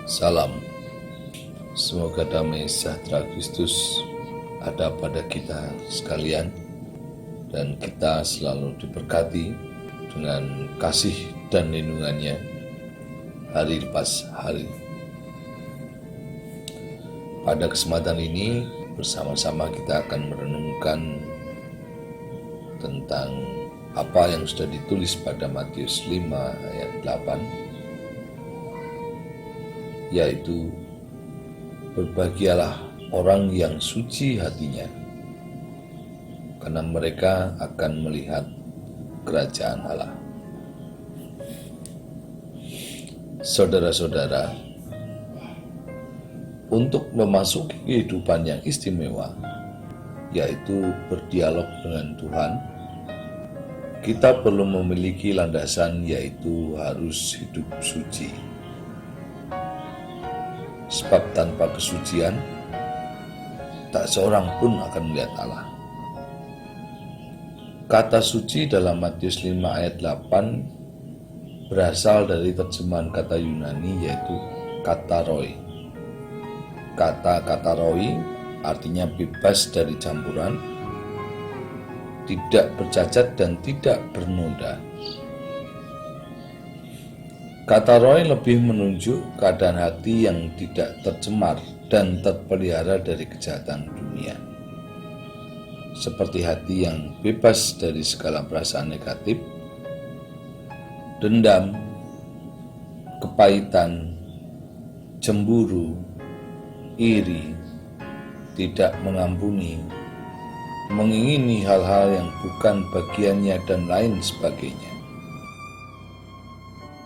Salam, semoga damai sejahtera Kristus ada pada kita sekalian dan kita selalu diberkati dengan kasih dan lindungannya hari lepas hari. Pada kesempatan ini bersama-sama kita akan merenungkan tentang apa yang sudah ditulis pada Matius 5 ayat 8, yaitu berbahagialah orang yang suci hatinya, karena mereka akan melihat kerajaan Allah. Saudara-saudara, untuk memasuki kehidupan yang istimewa, yaitu berdialog dengan Tuhan, kita perlu memiliki landasan, yaitu harus hidup suci. Sebab tanpa kesucian, tak seorang pun akan melihat Allah. Kata suci dalam Matius 5 ayat 8 berasal dari terjemahan kata Yunani, yaitu kataroi. Kata kataroi artinya bebas dari campuran, tidak bercacat dan tidak bernoda. Kata Roy lebih menunjuk keadaan hati yang tidak tercemar dan terpelihara dari kejahatan dunia. Seperti hati yang bebas dari segala perasaan negatif, dendam, kepahitan, cemburu, iri, tidak mengampuni, mengingini hal-hal yang bukan bagiannya dan lain sebagainya.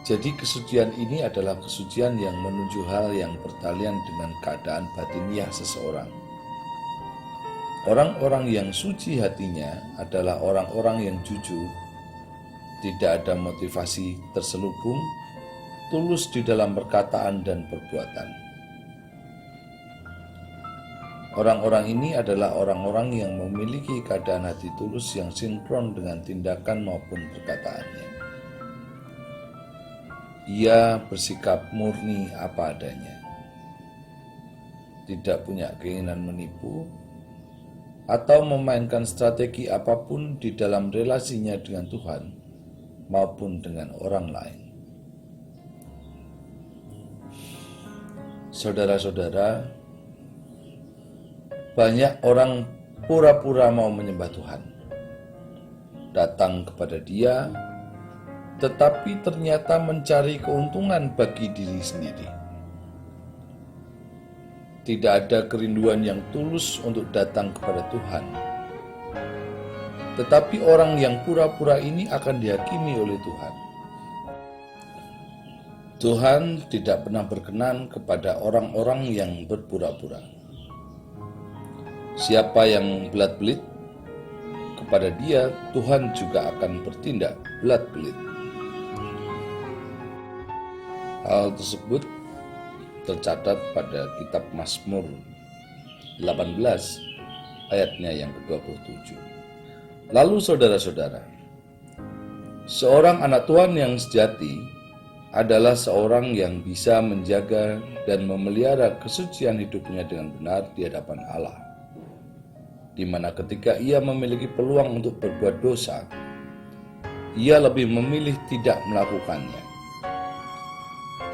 Jadi kesucian ini adalah kesucian yang menuju hal yang bertalian dengan keadaan batiniah seseorang. Orang-orang yang suci hatinya adalah orang-orang yang jujur, tidak ada motivasi terselubung, tulus di dalam perkataan dan perbuatan. Orang-orang ini adalah orang-orang yang memiliki keadaan hati tulus yang sinkron dengan tindakan maupun perkataannya. Ia bersikap murni apa adanya, tidak punya keinginan menipu atau memainkan strategi apapun di dalam relasinya dengan Tuhan maupun dengan orang lain. Saudara-saudara, banyak orang pura-pura mau menyembah Tuhan, datang kepada Dia, tetapi ternyata mencari keuntungan bagi diri sendiri. Tidak ada kerinduan yang tulus untuk datang kepada Tuhan. Tetapi orang yang pura-pura ini akan dihakimi oleh Tuhan. Tuhan tidak pernah berkenan kepada orang-orang yang berpura-pura. Siapa yang belat-belit, kepada dia Tuhan juga akan bertindak belat-belit. Hal tersebut tercatat pada kitab Mazmur 18 ayatnya yang ke-27. Lalu saudara-saudara, seorang anak Tuhan yang sejati adalah seorang yang bisa menjaga dan memelihara kesucian hidupnya dengan benar di hadapan Allah, di mana ketika ia memiliki peluang untuk berbuat dosa, ia lebih memilih tidak melakukannya.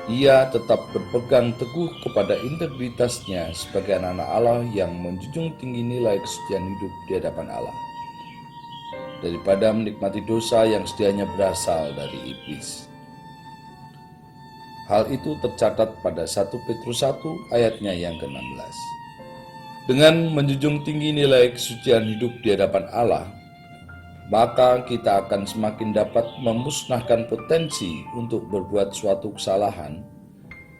Ia tetap berpegang teguh kepada integritasnya sebagai anak-anak Allah yang menjunjung tinggi nilai kesucian hidup di hadapan Allah, daripada menikmati dosa yang sedianya berasal dari iblis. Hal itu tercatat pada 1 Petrus 1 ayatnya yang ke-16. Dengan menjunjung tinggi nilai kesucian hidup di hadapan Allah, maka kita akan semakin dapat memusnahkan potensi untuk berbuat suatu kesalahan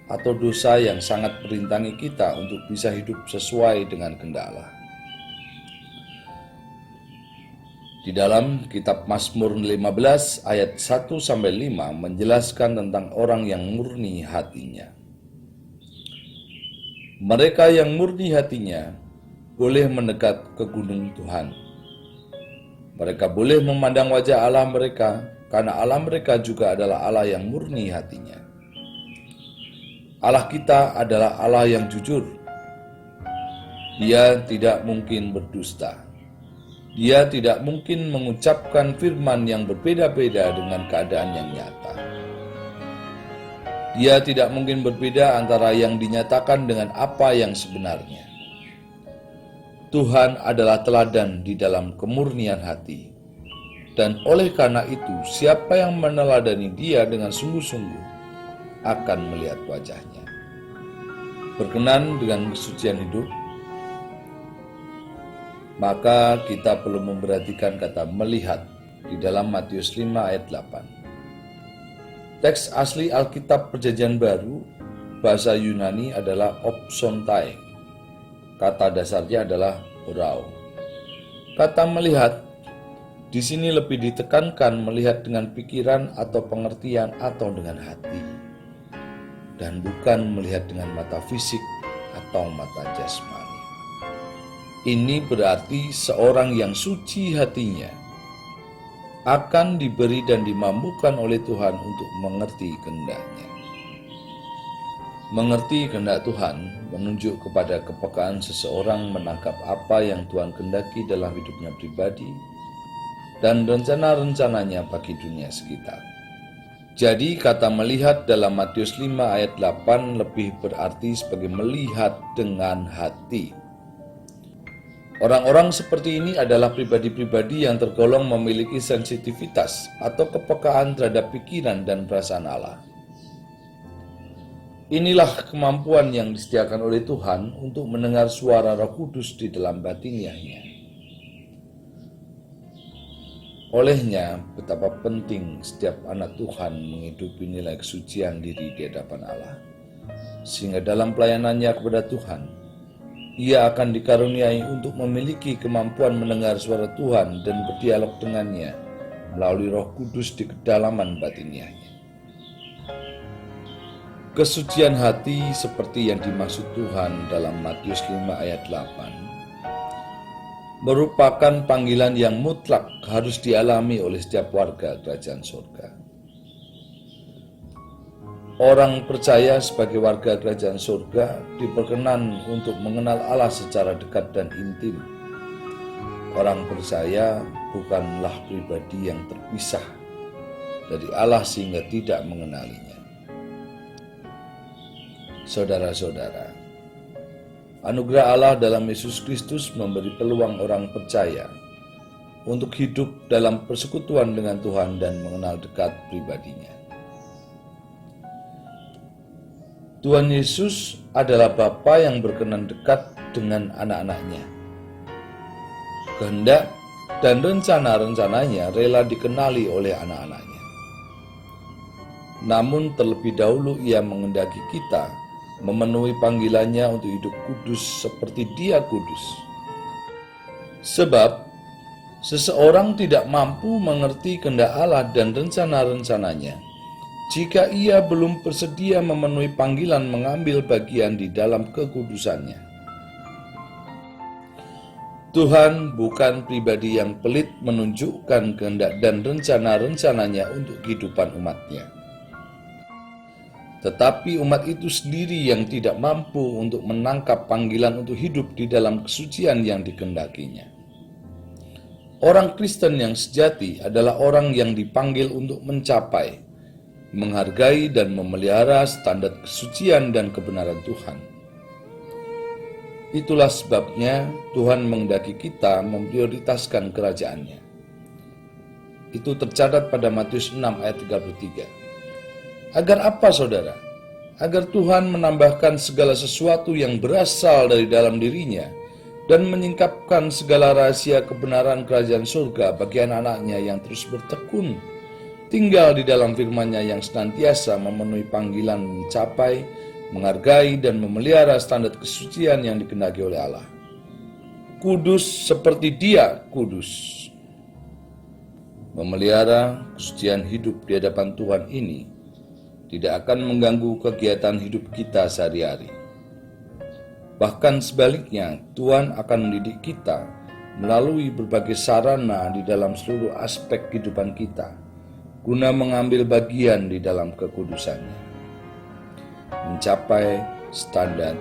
atau dosa yang sangat merintangi kita untuk bisa hidup sesuai dengan kehendak Allah. Di dalam kitab Mazmur 15 ayat 1-5 menjelaskan tentang orang yang murni hatinya. Mereka yang murni hatinya boleh mendekat ke gunung Tuhan. Mereka boleh memandang wajah Allah mereka, karena Allah mereka juga adalah Allah yang murni hatinya. Allah kita adalah Allah yang jujur. Dia tidak mungkin berdusta. Dia tidak mungkin mengucapkan firman yang berbeda-beda dengan keadaan yang nyata. Dia tidak mungkin berbeda antara yang dinyatakan dengan apa yang sebenarnya. Tuhan adalah teladan di dalam kemurnian hati. Dan oleh karena itu, siapa yang meneladani Dia dengan sungguh-sungguh akan melihat wajahnya. Berkenan dengan kesucian hidup, maka kita perlu memperhatikan kata melihat di dalam Matius 5 ayat 8. Teks asli Alkitab Perjanjian Baru, bahasa Yunani adalah opsontai. Kata dasarnya adalah orao. Kata melihat di sini lebih ditekankan melihat dengan pikiran atau pengertian atau dengan hati, dan bukan melihat dengan mata fisik atau mata jasmani. Ini berarti seorang yang suci hatinya akan diberi dan dimampukan oleh Tuhan untuk mengerti kehendak-Nya. Mengerti kehendak Tuhan menunjuk kepada kepekaan seseorang menangkap apa yang Tuhan kehendaki dalam hidupnya pribadi dan rencana-rencananya bagi dunia sekitar. Jadi kata melihat dalam Matius 5 ayat 8 lebih berarti sebagai melihat dengan hati. Orang-orang seperti ini adalah pribadi-pribadi yang tergolong memiliki sensitivitas atau kepekaan terhadap pikiran dan perasaan Allah. Inilah kemampuan yang disediakan oleh Tuhan untuk mendengar suara Roh Kudus di dalam batiniahnya. Olehnya, betapa penting setiap anak Tuhan menghidupi nilai kesucian diri di hadapan Allah, sehingga dalam pelayanannya kepada Tuhan, ia akan dikaruniai untuk memiliki kemampuan mendengar suara Tuhan dan berdialog dengannya melalui Roh Kudus di kedalaman batiniahnya. Kesucian hati seperti yang dimaksud Tuhan dalam Matius 5 ayat 8 merupakan panggilan yang mutlak harus dialami oleh setiap warga kerajaan surga. Orang percaya sebagai warga kerajaan surga diperkenan untuk mengenal Allah secara dekat dan intim. Orang percaya bukanlah pribadi yang terpisah dari Allah sehingga tidak mengenalinya. Saudara-saudara, anugerah Allah dalam Yesus Kristus memberi peluang orang percaya untuk hidup dalam persekutuan dengan Tuhan dan mengenal dekat pribadinya. Tuhan Yesus adalah Bapa yang berkenan dekat dengan anak-anaknya. Kehendak dan rencana-rencananya rela dikenali oleh anak-anaknya. Namun terlebih dahulu ia menghendaki kita memenuhi panggilannya untuk hidup kudus seperti Dia kudus. Sebab seseorang tidak mampu mengerti kehendak Allah dan rencana-rencananya jika ia belum bersedia memenuhi panggilan mengambil bagian di dalam kekudusannya. Tuhan bukan pribadi yang pelit menunjukkan kehendak dan rencana-rencananya untuk kehidupan umat-Nya. Tetapi umat itu sendiri yang tidak mampu untuk menangkap panggilan untuk hidup di dalam kesucian yang dikehendakinya. Orang Kristen yang sejati adalah orang yang dipanggil untuk mencapai, menghargai dan memelihara standar kesucian dan kebenaran Tuhan. Itulah sebabnya Tuhan menghendaki kita memprioritaskan kerajaan-Nya. Itu tercatat pada Matius 6 ayat 33. Agar apa, saudara? Agar Tuhan menambahkan segala sesuatu yang berasal dari dalam dirinya dan menyingkapkan segala rahasia kebenaran kerajaan surga bagi anak-anaknya yang terus bertekun, tinggal di dalam firman-Nya yang senantiasa memenuhi panggilan mencapai, menghargai, dan memelihara standar kesucian yang dikehendaki oleh Allah. Kudus seperti Dia kudus. Memelihara kesucian hidup di hadapan Tuhan ini tidak akan mengganggu kegiatan hidup kita sehari-hari. Bahkan sebaliknya, Tuhan akan mendidik kita melalui berbagai sarana di dalam seluruh aspek kehidupan kita, guna mengambil bagian di dalam kekudusannya. mencapai standar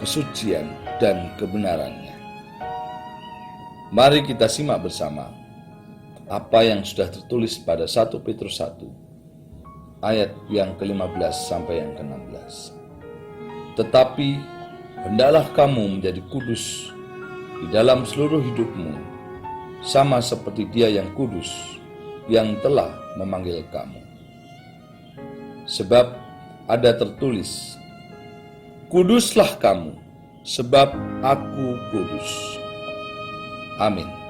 kesucian dan kebenarannya. Mari kita simak bersama apa yang sudah tertulis pada 1 Petrus 1 ayat yang ke-15 sampai yang ke-16. Tetapi hendaklah kamu menjadi kudus di dalam seluruh hidupmu, sama seperti Dia yang kudus, yang telah memanggil kamu. Sebab ada tertulis, kuduslah kamu, sebab aku kudus. Amin.